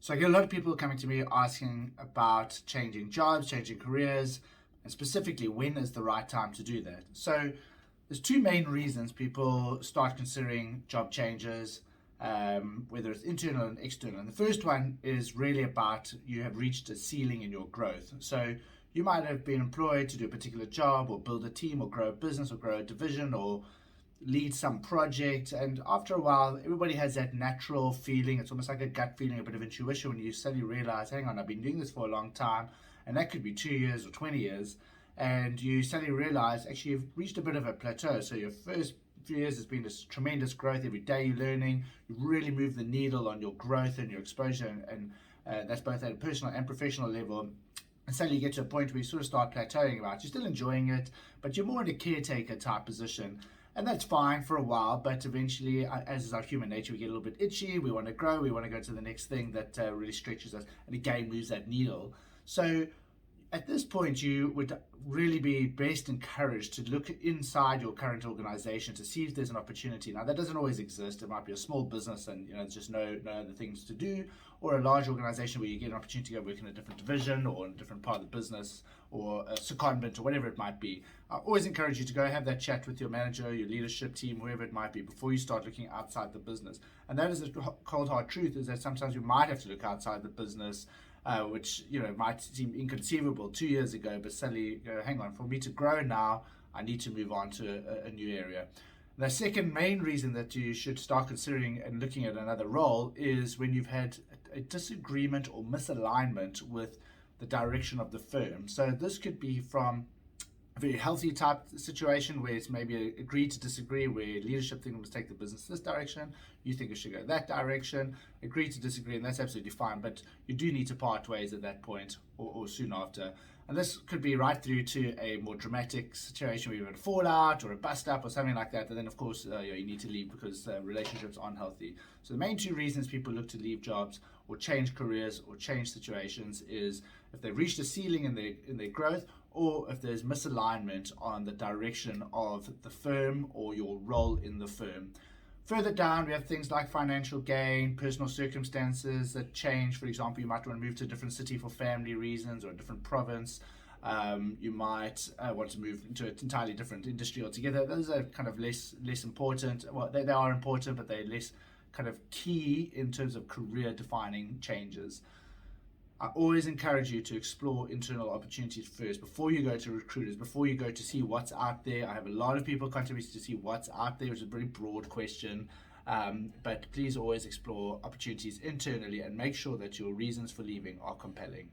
So I get a lot of people coming to me asking about changing jobs, changing careers, and specifically when is the right time to do that. So there's two main reasons people start considering job changes, whether it's internal and external. And the first one is really about you have reached a ceiling in your growth. So you might have been employed to do a particular job or build a team or grow a business or grow a division or lead some project, and after a while everybody has that natural feeling. It's almost like a gut feeling, a bit of intuition, when you suddenly realize, hang on, I've been doing this for a long time, and that could be 2 years or 20 years, and you suddenly realize actually you've reached a bit of a plateau. So your first few years has been this tremendous growth. Every day you're learning, you really move the needle on your growth and your exposure, and that's both at a personal and professional level. And suddenly you get to a point where you sort of start plateauing about, you're still enjoying it, but you're more in a caretaker type position. And that's fine for a while, but eventually, as is our human nature, we get a little bit itchy. We want to grow. We want to go to the next thing that really stretches us, and again moves that needle. So at this point, you would really be best encouraged to look inside your current organization to see if there's an opportunity. Now, that doesn't always exist. It might be a small business and there's just no other things to do, or a large organization where you get an opportunity to go work in a different division or in a different part of the business, or a secondment or whatever it might be. I always encourage you to go have that chat with your manager, your leadership team, whoever it might be, before you start looking outside the business. And that is the cold hard truth, is that sometimes you might have to look outside the business, which might seem inconceivable 2 years ago, but suddenly you go, hang on, for me to grow now, I need to move on to a new area. The second main reason that you should start considering and looking at another role is when you've had a disagreement or misalignment with the direction of the firm. So this could be from a very healthy type situation where it's maybe agree to disagree, where leadership think we must take the business this direction, you think it should go that direction, agree to disagree, and that's absolutely fine, but you do need to part ways at that point, or soon after. And this could be right through to a more dramatic situation where you've had a fallout or a bust up or something like that, and then of course you need to leave because relationships aren't healthy. So the main two reasons people look to leave jobs or change careers or change situations is if they've reached a ceiling in their growth, or if there's misalignment on the direction of the firm or your role in the firm. Further down, we have things like financial gain, personal circumstances that change. For example, you might want to move to a different city for family reasons, or a different province. You might want to move into an entirely different industry altogether. Those are kind of less important. Well, they are important, but they're less kind of key in terms of career defining changes. I always encourage you to explore internal opportunities first before you go to recruiters, before you go to see what's out there. I have a lot of people contact me to see what's out there, which is a very broad question. But please always explore opportunities internally and make sure that your reasons for leaving are compelling.